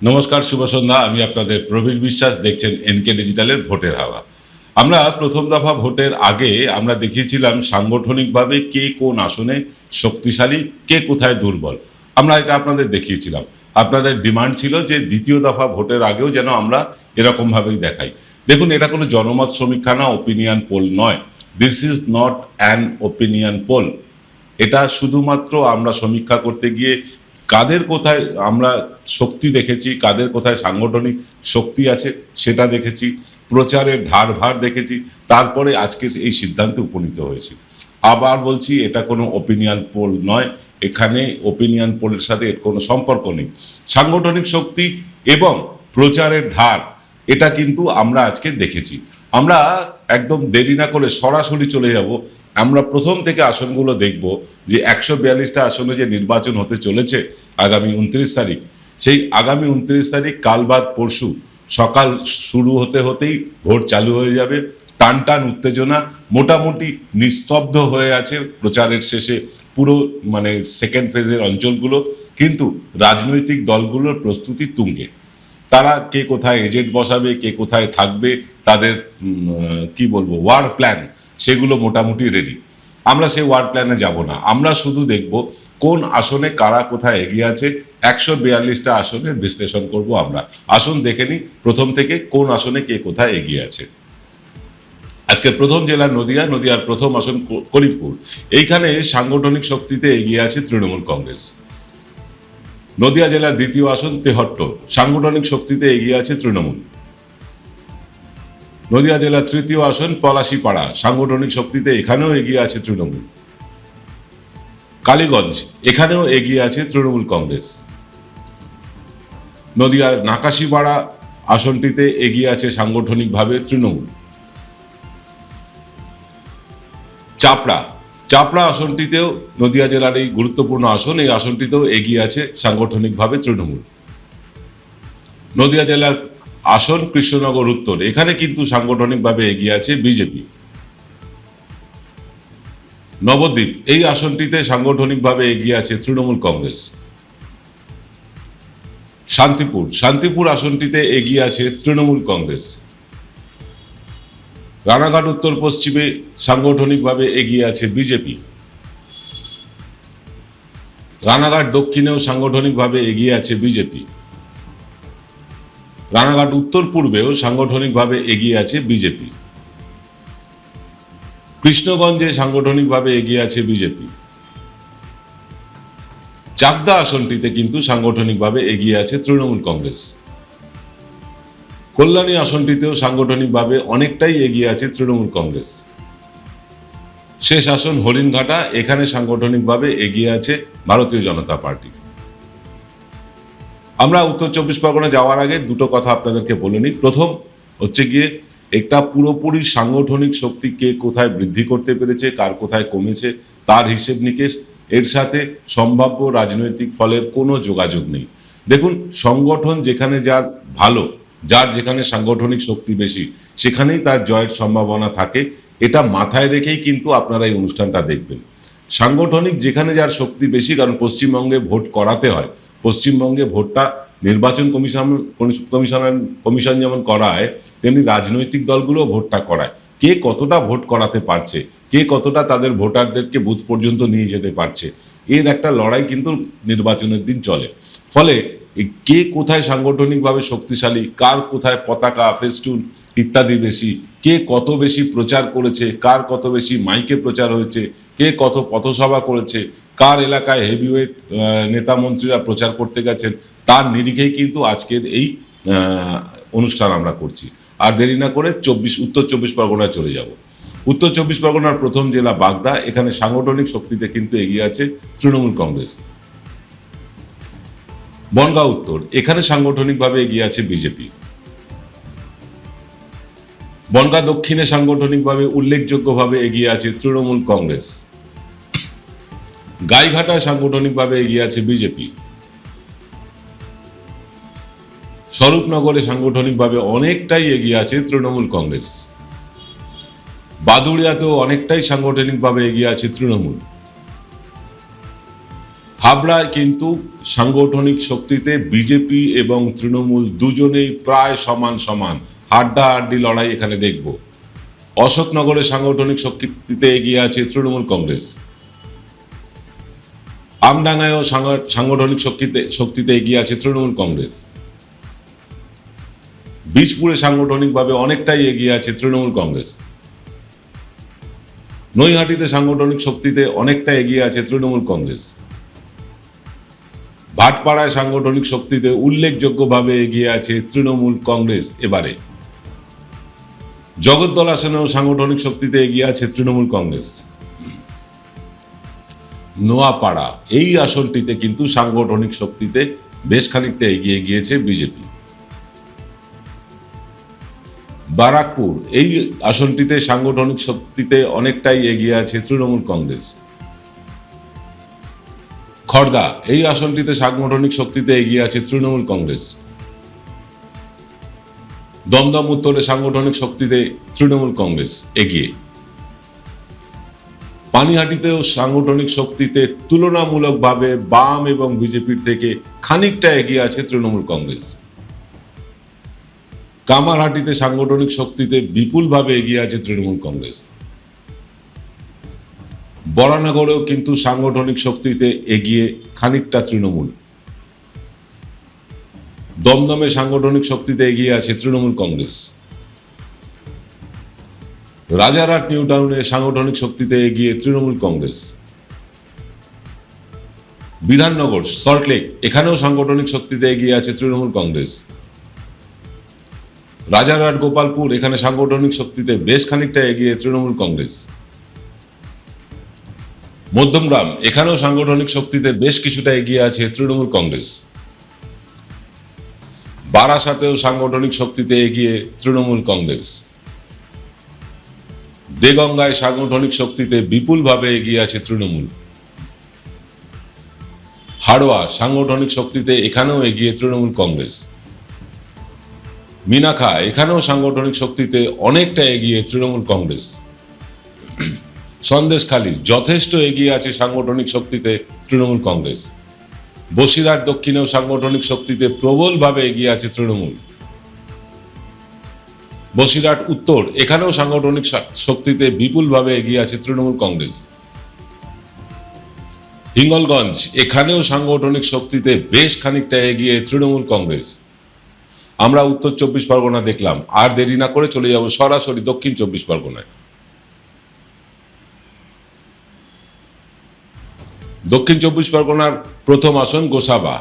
নমস্কার, শুভ সন্ধ্যা। আমি আপনাদের প্রবীর বিশ্বাস, দেখছেন এনকে ডিজিটালের ভোটের হাওয়া। আমরা প্রথম দফা ভোটের আগে আমরা দেখিয়েছিলাম সাংগঠনিকভাবে কে কোন আসনে শক্তিশালী, কে কোথায় দুর্বল। আমরা এটা আপনাদের দেখিয়েছিলাম। আপনাদের ডিমান্ড ছিল যে দ্বিতীয় দফা ভোটের আগেও যেন আমরা এরকমভাবেই দেখাই। দেখুন, এটা কোনো জনমত সমীক্ষা না, ওপিনিয়ন পোল নয়। This is not an opinion pole. এটা শুধুমাত্র আমরা সমীক্ষা করতে গিয়ে কাদের কোথায় আমরা শক্তি দেখেছি, কাদের কোথায় সাংগঠনিক শক্তি আছে সেটা দেখেছি, প্রচারের ধারভার দেখেছি, তারপরে আজকে এই সিদ্ধান্তে উপনীত হয়েছি। আবার বলছি, এটা কোনো ওপিনিয়ন পোল নয়। এখানে ওপিনিয়ন পোলের সাথে এর কোনো সম্পর্ক নেই। সাংগঠনিক শক্তি এবং প্রচারের ধার, এটা কিন্তু আমরা আজকে দেখেছি। আমরা একদম দেরি না করে সরাসরি চলে যাব। আমরা প্রথম থেকে আসনগুলো দেখব যে 142টা আসনে যে নির্বাচন হতে চলেছে আগামী 29 তারিখ, সেই আগামী 29 তারিখ কাল বাদ পরশু সকাল শুরু হতে হতেই ভোট চালু হয়ে যাবে। টান টান উত্তেজনা, মোটামুটি নিস্তব্ধ হয়ে আছে প্রচারের শেষে পুরো সেকেন্ড ফেজের অঞ্চলগুলো, কিন্তু রাজনৈতিক দলগুলোর প্রস্তুতি তুঙ্গে। তারা কে কোথায় এজেন্ট বসাবে, কে কোথায় থাকবে, তাদের কি বলবো ওয়ার প্ল্যান, সেগুলো মোটামুটি রেডি। আমরা সেই ওয়ার প্ল্যানে যাব না, আমরা শুধু দেখব কোন আসনে কারা কোথায় এগিয়ে আছে। 142টা আসনের বিশ্লেষণ করব আমরা। আসন দেখে নিই প্রথম থেকে কোন আসনে কে কোথায় এগিয়ে আছে। আজকে প্রথম জেলা নদিয়া, নদিয়ার প্রথম আসন করিমপুর। এইখানে সাংগঠনিক শক্তিতে এগিয়ে আছে তৃণমূল কংগ্রেস। নদিয়া জেলার দ্বিতীয় আসন তেহট্ট, সাংগঠনিক শক্তিতে এগিয়ে আছে তৃণমূল। নদিয়া জেলার তৃতীয় আসন পলাশীপাড়া, সাংগঠনিক শক্তিতে এখানেও এগিয়ে আছে তৃণমূল। কালীগঞ্জ, এখানেও এগিয়ে আছে তৃণমূল কংগ্রেস। নদিয়ার নাকাশীপাড়া আসনটিতে এগিয়ে আছে সাংগঠনিকভাবে তৃণমূল। চাপড়া আসনটিতেও, নদিয়া জেলার এই গুরুত্বপূর্ণ আসন, এই আসনটিতেও এগিয়ে আছে সাংগঠনিকভাবে তৃণমূল। নদিয়া জেলার আসন কৃষ্ণনগর উত্তর, এখানে কিন্তু সাংগঠনিকভাবে এগিয়ে আছে বিজেপি। নবদ্বীপ, এই আসনটিতে সাংগঠনিকভাবে এগিয়ে আছে তৃণমূল কংগ্রেস। শান্তিপুর আসনটিতে এগিয়ে আছে তৃণমূল কংগ্রেস। রানাঘাট উত্তর পশ্চিমে সাংগঠনিকভাবে এগিয়ে আছে বিজেপি। রানাঘাট দক্ষিণেও সাংগঠনিকভাবে এগিয়ে আছে বিজেপি। রানাঘাট উত্তর পূর্বেও সাংগঠনিকভাবে এগিয়ে আছে বিজেপি। কৃষ্ণগঞ্জে সাংগঠনিকভাবে এগিয়ে আছে বিজেপি। চাকদা আসনটিতে কিন্তু সাংগঠনিকভাবে এগিয়ে আছে তৃণমূল কংগ্রেস। কল্যাণী আসনটিতেও সাংগঠনিকভাবে অনেকটাই এগিয়ে আছে তৃণমূল কংগ্রেস। শেষ আসন হরিণঘাটা, এখানে সাংগঠনিকভাবে এগিয়ে আছে ভারতীয় জনতা পার্টি। আমরা উত্তর 24 পরগনা যাওয়ার আগে দুটো কথা আপনাদেরকে বলে নিই। প্রথম হচ্ছে গিয়ে একটা পুরোপুরি সাংগঠনিক শক্তি কে কোথায় বৃদ্ধি করতে পেরেছে, কার কোথায় কমেছে, তার হিসেব নিকেশ, এর সাথে সম্ভাব্য রাজনৈতিক ফলের কোনো যোগাযোগ নেই। দেখুন, সংগঠন যেখানে যার ভালো, যার যেখানে সাংগঠনিক শক্তি বেশি, সেখানেই তার জয়ের সম্ভাবনা থাকে। এটা মাথায় রেখেই কিন্তু আপনারা এই অনুষ্ঠানটা দেখবেন। সাংগঠনিক যেখানে যার শক্তি বেশি, কারণ পশ্চিমবঙ্গে ভোট করাতে হয়, পশ্চিমবঙ্গে ভোটটা নির্বাচন কমিশন যেমন করায়, তেমনি রাজনৈতিক দলগুলো ভোটটা করায়। কে কতটা ভোট করাতে পারছে, কে কতটা তাদের ভোটারদেরকে বুথ পর্যন্ত নিয়ে যেতে পারছে, এর একটা লড়াই কিন্তু নির্বাচনের দিন চলে। ফলে কে কোথায় সাংগঠনিকভাবে শক্তিশালী, কার কোথায় পতাকা, ফেস্টুন ইত্যাদি বেশি, কে কত বেশি প্রচার করেছে, কার কত বেশি মাইকে প্রচার হয়েছে, কে কত পথসভা করেছে, কার এলাকায় হেভিওয়েট নেতা মন্ত্রীরা প্রচার করতে গেছেন, তার নিরিখেই কিন্তু আজকের এই অনুষ্ঠান আমরা করছি। আর দেরি না করে উত্তর 24 পরগনায় চলে যাব। উত্তর 24 পরগনার প্রথম জেলা বাগদা, এখানে সাংগঠনিক শক্তিতে কিন্তু এগিয়ে আছে তৃণমূল কংগ্রেস। বনগাঁ উত্তর, এখানে সাংগঠনিকভাবে এগিয়ে আছে বিজেপি। বনগাঁ দক্ষিণে সাংগঠনিকভাবে উল্লেখযোগ্যভাবে এগিয়ে আছে তৃণমূল কংগ্রেস। গাইঘাটায় সাংগঠনিকভাবে এগিয়ে আছে বিজেপি। স্বরূপনগরে সাংগঠনিকভাবে অনেকটাই এগিয়ে আছে তৃণমূল কংগ্রেস। বাদুড়িয়াতেও অনেকটাই সাংগঠনিকভাবে এগিয়ে আছে তৃণমূল। হাবড়ায় কিন্তু সাংগঠনিক শক্তিতে বিজেপি এবং তৃণমূল দুজনেই প্রায় সমান সমান, হাড্ডাহাড্ডি লড়াই এখানে দেখব। অশোকনগরে সাংগঠনিক শক্তিতে এগিয়ে আছে তৃণমূল কংগ্রেস। আমডাঙ্গায়ও সাংগঠনিক শক্তিতে এগিয়ে আছে তৃণমূল কংগ্রেস। বীজপুরে সাংগঠনিকভাবে অনেকটাই এগিয়ে আছে তৃণমূল কংগ্রেস। নৈহাটিতে সাংগঠনিক শক্তিতে অনেকটা এগিয়ে আছে তৃণমূল কংগ্রেস। ভাটপাড়ায় সাংগঠনিক শক্তিতে উল্লেখযোগ্যভাবে এগিয়ে আছে তৃণমূল কংগ্রেস। এবারে জগদ্দল আসনেও সাংগঠনিক শক্তিতে এগিয়ে আছে তৃণমূল কংগ্রেস। নোয়াপাড়া এই আসনটিতে কিন্তু সাংগঠনিক শক্তিতে বেশ খানিকটা এগিয়ে গিয়েছে বিজেপি। বারাকপুর এই আসনটিতে সাংগঠনিক শক্তিতে অনেকটাই এগিয়ে আছে তৃণমূল কংগ্রেস। খড়দা এই আসনটিতে সাংগঠনিক শক্তিতে এগিয়ে আছে তৃণমূল কংগ্রেস। দমদম উত্তরে সাংগঠনিক শক্তিতে তৃণমূল কংগ্রেস এগিয়ে। পানিহাটিতেও সাংগঠনিক শক্তিতে তুলনামূলকভাবে বাম এবং বিজেপির থেকে খানিকটা এগিয়ে আছে তৃণমূল কংগ্রেস। কামারহাটিতে সাংগঠনিক শক্তিতে বিপুলভাবে এগিয়ে আছে তৃণমূল কংগ্রেস। বরানগরেও কিন্তু সাংগঠনিক শক্তিতে এগিয়ে খানিকটা তৃণমূল। দমদমে সাংগঠনিক শক্তিতে এগিয়ে আছে তৃণমূল কংগ্রেস। রাজারহাট নিউ টাউনে সাংগঠনিক শক্তিতে এগিয়ে তৃণমূল কংগ্রেস। বিধাননগর সল্টলেক এখানেও সাংগঠনিক শক্তিতে এগিয়ে আছে তৃণমূল কংগ্রেস। রাজারহাট গোপালপুর এখানে সাংগঠনিক শক্তিতে বেশ খানিকটা এগিয়ে তৃণমূল কংগ্রেস। মধ্যমগ্রাম এখানেও সাংগঠনিক শক্তিতে বেশ কিছুটা এগিয়ে আছে তৃণমূল কংগ্রেস। বারাসাতেও সাংগঠনিক শক্তিতে এগিয়ে তৃণমূল কংগ্রেস। দেগঙ্গায় সাংগঠনিক শক্তিতে বিপুলভাবে এগিয়ে আছে তৃণমূল। হাড়োয়া সাংগঠনিক শক্তিতে এখানেও এগিয়ে তৃণমূল কংগ্রেস। মিনাখা এখানেও সাংগঠনিক শক্তিতে অনেকটা এগিয়ে তৃণমূল কংগ্রেস। সন্দেশখালী যথেষ্ট এগিয়ে আছে সাংগঠনিক শক্তিতে তৃণমূল কংগ্রেস। বসিরহাট দক্ষিণেও সাংগঠনিক শক্তিতে প্রবলভাবে এগিয়ে আছে তৃণমূল। বসিরহাট উত্তর এখানেও সাংগঠনিক শক্তিতে বিপুলভাবে এগিয়ে আছে তৃণমূল কংগ্রেস। হিঙ্গলগঞ্জ এখানেও সাংগঠনিক শক্তিতে বেশ খানিকটা এগিয়ে তৃণমূল কংগ্রেস। আমরা উত্তর 24 পরগনা দেখলাম, আর দেরি না করে চলে যাব সরাসরি দক্ষিণ 24 পরগনায়। দক্ষিণ 24 পরগনার প্রথম আসন গোসাবা।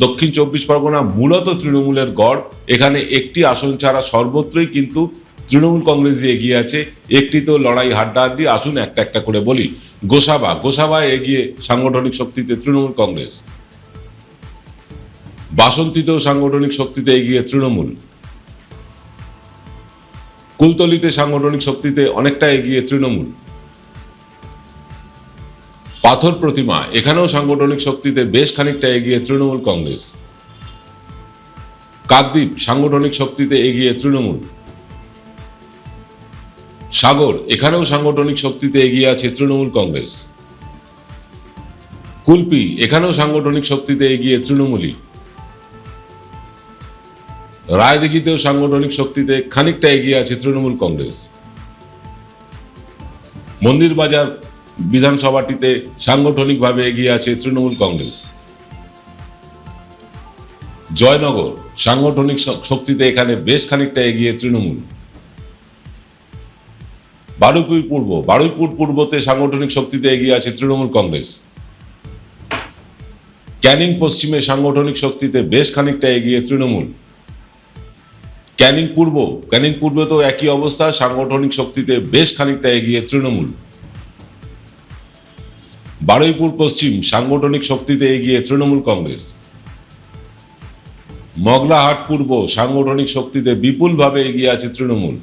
দক্ষিণ 24 পরগনা মূলত তৃণমূলের গড়। এখানে একটি আসন ছাড়া সর্বত্রই কিন্তু তৃণমূল কংগ্রেস এগিয়ে আছে। একটি তো লড়াই হাড্ডাহাড্ডি, আসুন একটা একটা করে বলি। গোসাবায় এগিয়ে সাংগঠনিক শক্তিতে তৃণমূল কংগ্রেস। বাসন্তীতেও সাংগঠনিক শক্তিতে এগিয়ে তৃণমূল। কুলতলিতে সাংগঠনিক শক্তিতে অনেকটা এগিয়ে তৃণমূল। পাথর প্রতিমা এখানেও সাংগঠনিক শক্তিতে বেশ খানিকটা এগিয়ে তৃণমূল কংগ্রেস। কাকদ্বীপ সাংগঠনিক শক্তিতে এগিয়ে তৃণমূল। সাগর এখানেও সাংগঠনিক শক্তিতে এগিয়ে আছে তৃণমূল কংগ্রেস। কুলপি এখানেও সাংগঠনিক শক্তিতে এগিয়ে তৃণমূলই। রায়দিঘিতেও সাংগঠনিক শক্তিতে খানিকটা এগিয়ে আছে তৃণমূল কংগ্রেস। মন্দিরবাজার বিধানসভাটিতে সাংগঠনিকভাবে এগিয়ে আছে তৃণমূল কংগ্রেস। জয়নগর সাংগঠনিক শক্তিতে এখানে বেশ খানিকটা এগিয়ে তৃণমূল। বারুইপুর পূর্বতে সাংগঠনিক শক্তিতে এগিয়ে আছে তৃণমূল কংগ্রেস। ক্যানিং পশ্চিমে সাংগঠনিক শক্তিতে বেশ খানিকটা এগিয়ে তৃণমূল। ক্যানিং পূর্বতেও একই অবস্থা, সাংগঠনিক শক্তিতে বেশ খানিকটা এগিয়ে তৃণমূল। বারুইপুর পশ্চিম সাংগঠনিক শক্তিতে এগিয়ে তৃণমূল কংগ্রেস। মগরাহাট পূর্ব সাংগঠনিক শক্তিতে বিপুলভাবে এগিয়ে আছে তৃণমূল।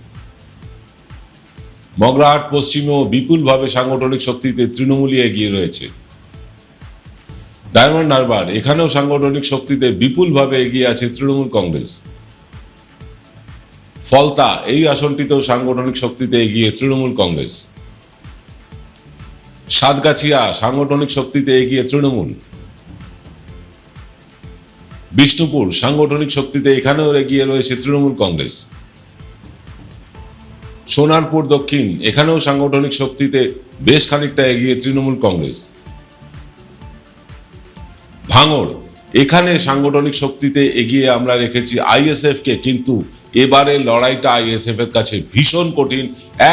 মগরাহাট পশ্চিমেও বিপুলভাবে সাংগঠনিক শক্তিতে তৃণমূলই এগিয়ে রয়েছে। ডায়মন্ড হারবার এখানেও সাংগঠনিক শক্তিতে বিপুলভাবে এগিয়ে আছে তৃণমূল কংগ্রেস। ফলতা এই আসনটিতেও সাংগঠনিক শক্তিতে এগিয়ে তৃণমূল কংগ্রেস। সাতগাছিয়া সাংগঠনিক শক্তিতে এগিয়ে তৃণমূল। বিষ্ণুপুর সাংগঠনিক শক্তিতে এখানেও এগিয়ে রয়েছে তৃণমূল কংগ্রেস। সোনারপুর দক্ষিণ এখানেও সাংগঠনিক শক্তিতে বেশ খানিকটা এগিয়ে তৃণমূল কংগ্রেস। ভাঙড় এখানে সাংগঠনিক শক্তিতে এগিয়ে আমরা রেখেছি আইএসএফ কে, কিন্তু এবারে লড়াইটা আইএসএফ এর কাছে ভীষণ কঠিন,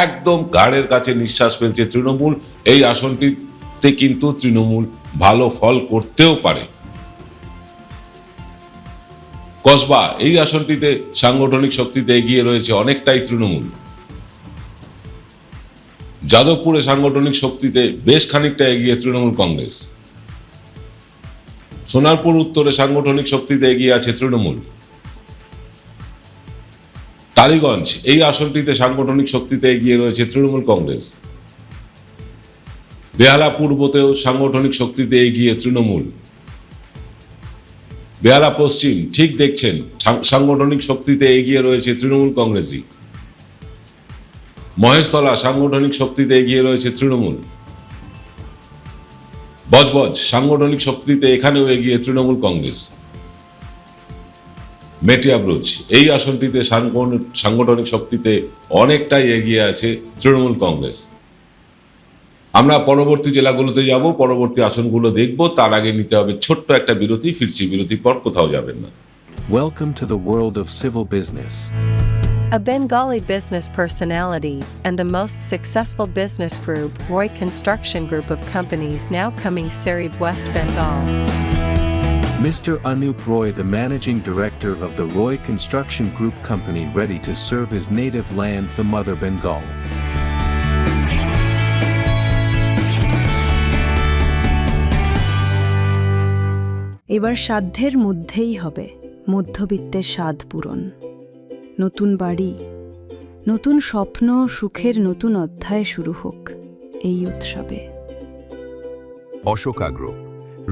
একদম ঘাড়ের কাছে নিঃশ্বাস ফেলছে তৃণমূল। এই আসনটিতে কিন্তু তৃণমূল ভালো ফল করতেও পারে। কসবা এই আসনটিতে সাংগঠনিক শক্তিতে এগিয়ে রয়েছে অনেকটাই তৃণমূল। যাদবপুরে সাংগঠনিক শক্তিতে বেশ খানিকটা এগিয়ে তৃণমূল কংগ্রেস। সোনারপুর উত্তরে সাংগঠনিক শক্তিতে এগিয়ে আছে তৃণমূল। টালিগঞ্জ এই আসনটিতে সাংগঠনিক শক্তিতে এগিয়ে রয়েছে তৃণমূল কংগ্রেস। বেহালা পূর্বতেও সাংগঠনিক শক্তিতে এগিয়ে তৃণমূল। বেহালা পশ্চিম ঠিক দেখছেন, সাংগঠনিক শক্তিতে এগিয়ে রয়েছে তৃণমূল কংগ্রেসই। মহেশতলা সাংগঠনিক শক্তিতে এগিয়ে রয়েছে তৃণমূল। বজবজ সাংগঠনিক শক্তিতে এখানেও এগিয়ে তৃণমূল কংগ্রেস। মেটিয়াব্রুজ এই আসনটিতে সাংগঠনিক শক্তিতে অনেকটাই এগিয়ে আছে তৃণমূল কংগ্রেস। আমরা পরবর্তী জেলাগুলোতে যাব, পরবর্তী আসনগুলো দেখব, তার আগে নিতে হবে ছোট্ট একটা বিরতি। ফিরছি বিরতির পর, কোথাও যাবেন না। Welcome to the world of civil business. A Bengali business personality and the most successful business group, Roy Construction Group of companies, now coming Sarib, West Bengal. Mr. Anup Roy, the managing director of the Roy Construction Group company, ready to serve his native land, the mother Bengal. এবার সাধ্যের মধ্যেই হবে মধ্যবিত্তের স্বাদ পূরণ। নতুন বাড়ি, নতুন স্বপ্ন, সুখের নতুন অধ্যায় শুরু হোক এই উৎসবে। Ashoka group,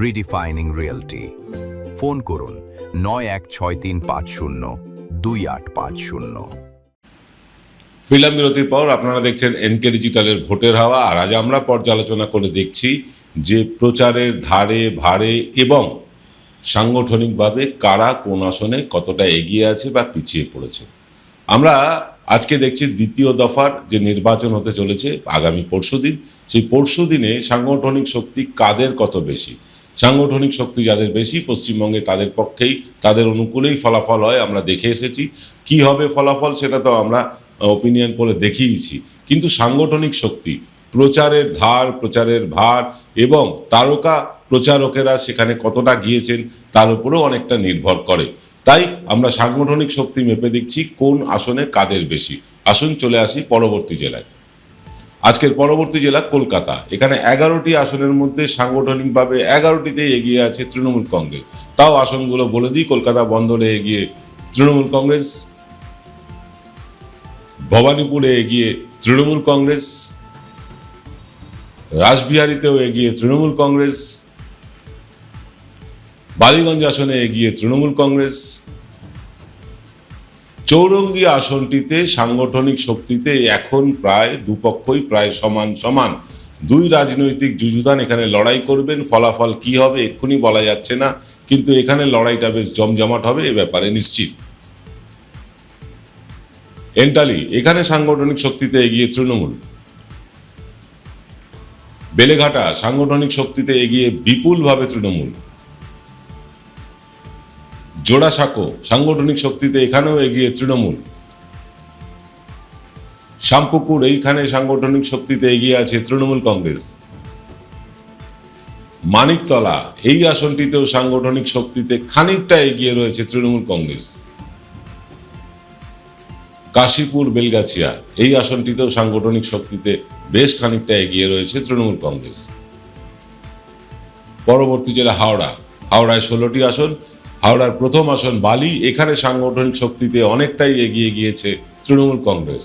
রিডিফাইনিং realty. ফোন করুন 9163502850। ফিল্ম বিরতির পর আপনারা দেখছেন এনকে ডিজিটালের ভোটের হাওয়া। আর আজ আমরা পর্যালোচনা করে দেখছি যে প্রচারের ধারে ভারে এবং সাংগঠনিকভাবে কারা কোন আসনে কতটা এগিয়ে আছে বা পিছিয়ে পড়েছে। আমরা আজকে দেখছি দ্বিতীয় দফার যে নির্বাচন হতে চলেছে আগামী পরশুদিন, সেই পরশুদিনে সাংগঠনিক শক্তি কাদের কত বেশি। সাংগঠনিক শক্তি যাদের বেশি পশ্চিমবঙ্গে তাদের পক্ষেই, তাদের অনুকূলেই ফলাফল হয়। আমরা দেখে এসেছি কি হবে ফলাফল, সেটা তো আমরা ওপিনিয়ন পোলে দেখিয়েছি। কিন্তু সাংগঠনিক শক্তি, প্রচারের ধার, প্রচারের ভার এবং তারকা প্রচারকেরা সেখানে কতটা গিয়েছেন তার উপরেও অনেকটা নির্ভর করে। তাই আমরা সাংগঠনিক শক্তি মেপে দেখছি কোন আসনে কাদের বেশি। আসুন চলে আসি পরবর্তী জেলায়। আজকের পরবর্তী জেলা কলকাতা। এখানে 11টি আসনের মধ্যে সাংগঠনিকভাবে 11টিতেই এগিয়ে আছে তৃণমূল কংগ্রেস। তাও আসনগুলো বলে দিই, কলকাতা বন্দরে এগিয়ে তৃণমূল কংগ্রেস, ভবানীপুরে এগিয়ে তৃণমূল কংগ্রেস, রাসবিহারীতেও এগিয়ে তৃণমূল কংগ্রেস, বালিগঞ্জ আসনে এগিয়ে তৃণমূল কংগ্রেস। চৌরঙ্গী আসনটিতে সাংগঠনিক শক্তিতে এখন প্রায় দুপক্ষই প্রায় সমান সমান। দুই রাজনৈতিক যুযুধান এখানে লড়াই করবেন। ফলাফল কি হবে এক্ষুনি বলা যাচ্ছে না, কিন্তু এখানে লড়াইটা বেশ জমজমাট হবে, এ ব্যাপারে নিশ্চিত। এন্টালি এখানে সাংগঠনিক শক্তিতে এগিয়ে তৃণমূল। বেলেঘাটা সাংগঠনিক শক্তিতে এগিয়ে বিপুলভাবে তৃণমূল। জোড়াসাঁকো সাংগঠনিক শক্তিতে এখানেও এগিয়ে তৃণমূল। শ্যামপুকুর এইখানে সাংগঠনিক শক্তিতে এগিয়ে আছে তৃণমূল কংগ্রেস। মানিকতলা এই আসনটিতেও সাংগঠনিক শক্তিতে খানিকটা এগিয়ে রয়েছে তৃণমূল কংগ্রেস। কাশীপুর বেলগাছিয়া এই আসনটিতেও সাংগঠনিক শক্তিতে বেশ খানিকটা এগিয়ে রয়েছে তৃণমূল কংগ্রেস। পরবর্তী জেলা হাওড়া। হাওড়ায় 16টি আসন। হাওড়ার প্রথম আসন বালি, এখানে সাংগঠনিক শক্তিতে অনেকটাই এগিয়ে গিয়েছে তৃণমূল কংগ্রেস।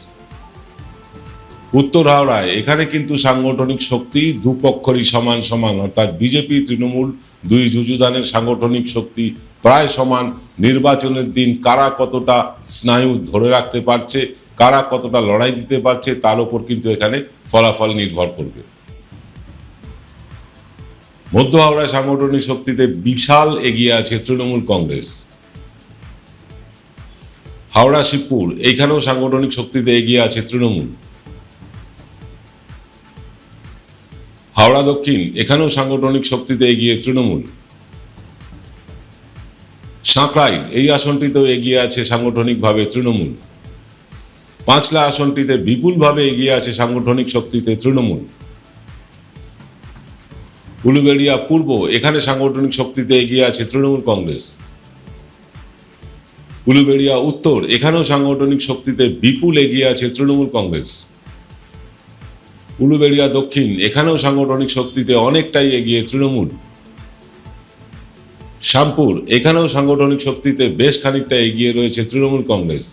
উত্তর হাওড়ায় এখানে কিন্তু সাংগঠনিক শক্তি দুপক্ষরই সমান সমান, অর্থাৎ বিজেপি তৃণমূল দুই যুযুধানের সাংগঠনিক শক্তি প্রায় সমান। নির্বাচনের দিন কারা কতটা স্নায়ু ধরে রাখতে পারছে, কারা কতটা লড়াই দিতে পারছে তার উপর কিন্তু এখানে ফলাফল নির্ভর করবে। মধ্য হাওড়া সাংগঠনিক শক্তিতে বিশাল এগিয়ে আছে তৃণমূল কংগ্রেস। হাওড়া শিবপুর এইখানেও সাংগঠনিক শক্তিতে এগিয়ে আছে তৃণমূল। হাওড়া দক্ষিণ এখানেও সাংগঠনিক শক্তিতে এগিয়ে তৃণমূল। সাঁকরাইল এই আসনটিতেও এগিয়ে আছে সাংগঠনিকভাবে তৃণমূল। পাঁচলা আসনটিতে বিপুলভাবে এগিয়ে আছে সাংগঠনিক শক্তিতে তৃণমূল। উলুবেড়িয়া পূর্ব এখানে সাংগঠনিক শক্তিতে এগিয়ে আছে তৃণমূল কংগ্রেস। উলুবেড়িয়া উত্তর এখানেও সাংগঠনিক শক্তিতে বিপুল এগিয়ে আছে তৃণমূল কংগ্রেস। উলুবেড়িয়া দক্ষিণ এখানেও সাংগঠনিক শক্তিতে অনেকটাই এগিয়ে তৃণমূল। শ্যামপুর এখানেও সাংগঠনিক শক্তিতে বেশ খানিকটা এগিয়ে রয়েছে তৃণমূল কংগ্রেস।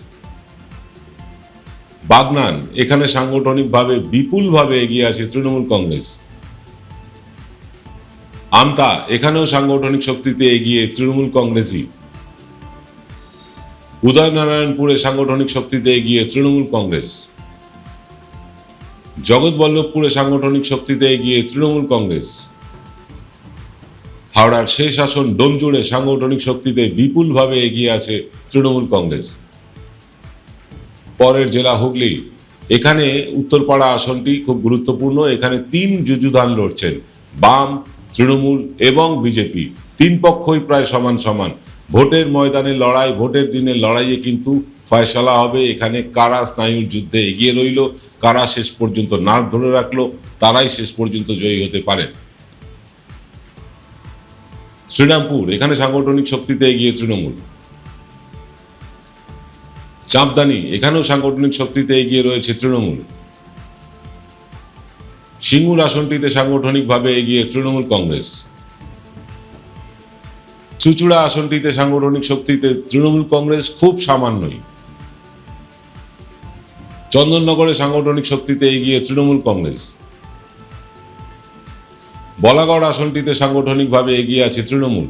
বাগনান এখানে সাংগঠনিকভাবে বিপুলভাবে এগিয়ে আছে তৃণমূল কংগ্রেস। আমতা এখানেও সাংগঠনিক শক্তিতে এগিয়ে তৃণমূল কংগ্রেসই। উদয়নারায়ণপুরে সাংগঠনিক শক্তিতে এগিয়ে তৃণমূল কংগ্রেস। জগৎবল্লভপুরে সাংগঠনিক শক্তিতে এগিয়ে তৃণমূল কংগ্রেস। হাওড়ার শেষ আসন ডোমজুড়ে সাংগঠনিক শক্তিতে বিপুলভাবে এগিয়ে আছে তৃণমূল কংগ্রেস। পরের জেলা হুগলি, এখানে উত্তরপাড়া আসনটি খুব গুরুত্বপূর্ণ। এখানে তিন যুযুধান লড়ছেন, বাম, তৃণমূল এবং বিজেপি। তিন পক্ষই প্রায় সমান সমান। ভোটের ময়দানে লড়াই, ভোটের দিনের লড়াইয়ে কিন্তু ফয়সালা হবে এখানে কারা স্নায়ুর যুদ্ধে এগিয়ে রইল, কারা শেষ পর্যন্ত নাক ধরে রাখলো, তারাই শেষ পর্যন্ত জয়ী হতে পারেন। শ্রীরামপুর এখানে সাংগঠনিক শক্তিতে এগিয়ে তৃণমূল। চাঁপদানি এখানেও সাংগঠনিক শক্তিতে এগিয়ে রয়েছে তৃণমূল। সিঙ্গুর আসনটিতে সাংগঠনিকভাবে এগিয়ে তৃণমূল কংগ্রেস। চুচুড়া আসনটিতে সাংগঠনিক শক্তিতে তৃণমূল কংগ্রেস খুব সামান্যই। চন্দননগরে সাংগঠনিক শক্তিতে এগিয়ে তৃণমূল কংগ্রেস। বলাগড় আসনটিতে সাংগঠনিকভাবে এগিয়ে আছে তৃণমূল।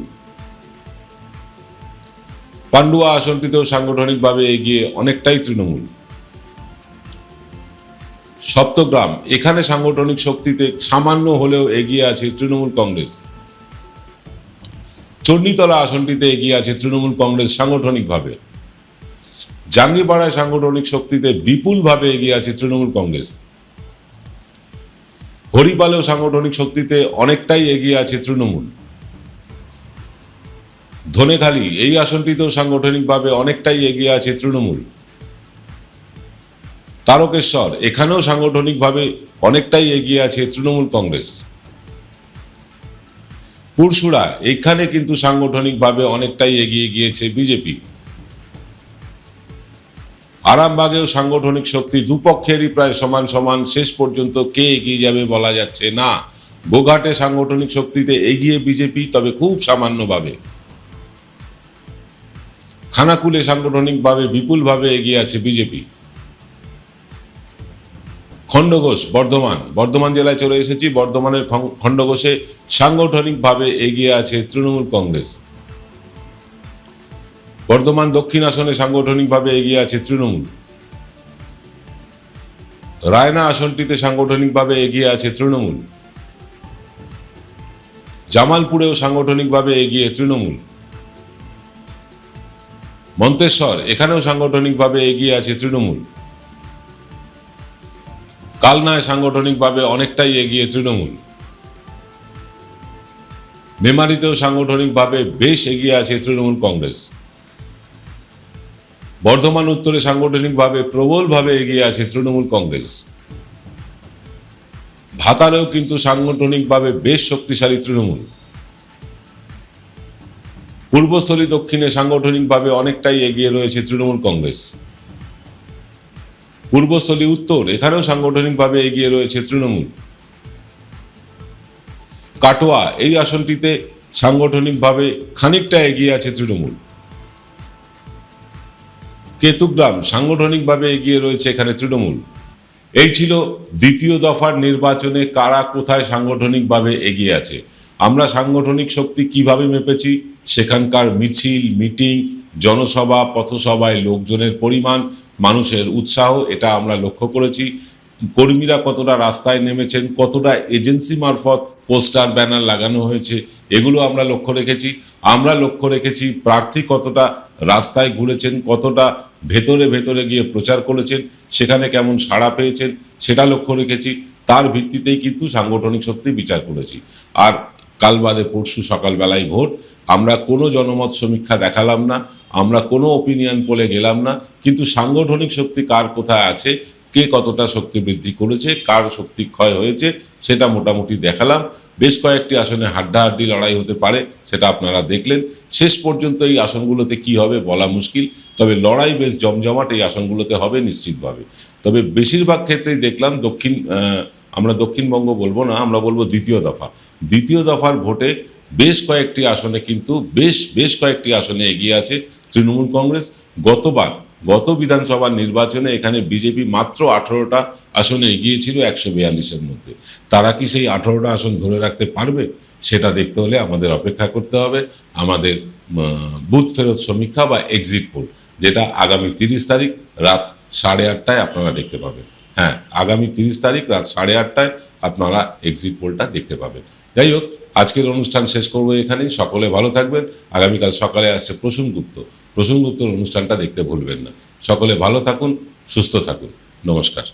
পান্ডুয়া আসনটিতেও সাংগঠনিকভাবে এগিয়ে অনেকটাই তৃণমূল। সপ্তগ্রাম এখানে সাংগঠনিক শক্তিতে সামান্য হলেও এগিয়ে আছে তৃণমূল কংগ্রেস। চণ্ডীতলা আসনটিতে এগিয়ে আছে তৃণমূল কংগ্রেস সাংগঠনিকভাবে। জাঙ্গিপাড়ায় সাংগঠনিক শক্তিতে বিপুলভাবে এগিয়ে আছে তৃণমূল কংগ্রেস। হরিপালেও সাংগঠনিক শক্তিতে অনেকটাই এগিয়ে আছে তৃণমূল। ধনেখালি এই আসনটিতেও সাংগঠনিকভাবে অনেকটাই এগিয়ে আছে তৃণমূল। তারকেশ্বর এখানেও সাংগঠনিকভাবে অনেকটাই এগিয়ে আছে তৃণমূল কংগ্রেস। পুরসুরা এখানে কিন্তু সাংগঠনিকভাবে অনেকটাই এগিয়ে গিয়েছে বিজেপি। আরামবাগেও সাংগঠনিক শক্তি দুপক্ষেরই প্রায় সমান সমান, শেষ পর্যন্ত কে এগিয়ে যাবে বলা যাচ্ছে না। গোঘাটে সাংগঠনিক শক্তিতে এগিয়ে বিজেপি, তবে খুব সামান্যভাবে। খানাকুলে সাংগঠনিকভাবে বিপুলভাবে এগিয়ে আছে বিজেপি। খণ্ডঘোষ বর্ধমান জেলায় চলে এসেছি। বর্ধমানের খণ্ডঘোষে সাংগঠনিকভাবে এগিয়ে আছে তৃণমূল কংগ্রেস। বর্ধমান দক্ষিণ আসনে সাংগঠনিকভাবে এগিয়ে আছে তৃণমূল। রায়না আসনটিতে সাংগঠনিকভাবে এগিয়ে আছে তৃণমূল। জামালপুরেও সাংগঠনিকভাবে এগিয়ে তৃণমূল। মন্তেশ্বর এখানেও সাংগঠনিকভাবে এগিয়ে আছে তৃণমূল। কালনায় সাংগঠনিকভাবে অনেকটাই এগিয়ে তৃণমূল। মেমারিতেও সাংগঠনিকভাবে বেশ এগিয়ে আছে তৃণমূল কংগ্রেস। বর্ধমান উত্তরে সাংগঠনিকভাবে প্রবলভাবে এগিয়ে আছে তৃণমূল কংগ্রেস। ভাতারেও কিন্তু সাংগঠনিকভাবে বেশ শক্তিশালী তৃণমূল। পূর্বস্থলী দক্ষিণে সাংগঠনিকভাবে অনেকটাই এগিয়ে রয়েছে তৃণমূল কংগ্রেস। পূর্বস্থলী উত্তর এখানেও সাংগঠনিকভাবে এগিয়ে রয়েছে তৃণমূল। কাটোয়া এই আসনটিতে সাংগঠনিকভাবে খানিকটা এগিয়ে আছে তৃণমূল। কেতুগ্রাম সাংগঠনিকভাবে এগিয়ে রয়েছে এখানে তৃণমূল। এই ছিল দ্বিতীয় দফার নির্বাচনে কারা কোথায় সাংগঠনিকভাবে এগিয়ে আছে। আমরা সাংগঠনিক শক্তি কিভাবে মেপেছি, সেখানকার মিছিল, মিটিং, জনসভা, পথসভায় লোকজনের পরিমাণ, মানুষের উৎসাহ, এটা আমরা লক্ষ্য করেছি। কর্মীরা কতটা রাস্তায় নেমেছেন, কতটা এজেন্সি মারফত পোস্টার ব্যানার লাগানো হয়েছে, এগুলো আমরা লক্ষ্য রেখেছি। আমরা লক্ষ্য রেখেছি প্রার্থী কতটা রাস্তায় ঘুরেছেন, কতটা ভেতরে ভেতরে গিয়ে প্রচার করেছেন, সেখানে কেমন সাড়া পেয়েছেন সেটা লক্ষ্য রেখেছি। তার ভিত্তিতেই কিন্তু সাংগঠনিক শক্তি বিচার করেছি। আর কাল বাদে পরশু সকালবেলায় ভোট, আমরা কোনো জনমত সমীক্ষা দেখালাম না, আমরা কোনো ওপিনিয়ন পোলে গেলাম না, কিন্তু সাংগঠনিক শক্তি কার কোথায় আছে, কে কতটা শক্তি বৃদ্ধি করেছে, কার শক্তি ক্ষয় হয়েছে, সেটা মোটামুটি দেখালাম। বেশ কয়েকটি আসনে হাড্ডাহাড্ডি লড়াই হতে পারে, সেটা আপনারা দেখলেন। শেষ পর্যন্ত এই আসনগুলোতে কি হবে বলা মুশকিল, তবে লড়াই বেশ জমজমাট এই আসনগুলোতে হবে নিশ্চিতভাবে। তবে বেশিরভাগ ক্ষেত্রেই দেখলাম আমরা দক্ষিণবঙ্গ বলবো না, আমরা বলবো দ্বিতীয় দফা। দ্বিতীয় দফার ভোটে বেশ কয়েকটি আসনে কিন্তু বেশ কয়েকটি আসনে এগিয়ে আছে তৃণমূল কংগ্রেস। গত বিধানসভার নির্বাচনে এখানে বিজেপি মাত্র 18টা আসনে এগিয়ে ছিল 142-এর মধ্যে। তারা কি সেই 18টা আসন ধরে রাখতে পারবে, সেটা দেখতে হলে আমাদের অপেক্ষা করতে হবে আমাদের বুথ ফেরত সমীক্ষা বা এক্সিট পোল, যেটা আগামী 30 তারিখ রাত 8:30টায় আপনারা দেখতে পাবেন। হ্যাঁ, আগামী 30 তারিখ রাত 8:30টায় আপনারা এক্সিট পোলটা দেখতে পাবেন। যাই হোক, আজকের অনুষ্ঠান শেষ করবো এখানেই। সকলে ভালো থাকবেন। আগামীকাল সকালে আসছে প্রসূন গুপ্তর অনুষ্ঠানটা দেখতে ভুলবেন না। সকলে ভালো থাকুন, সুস্থ থাকুন। নমস্কার।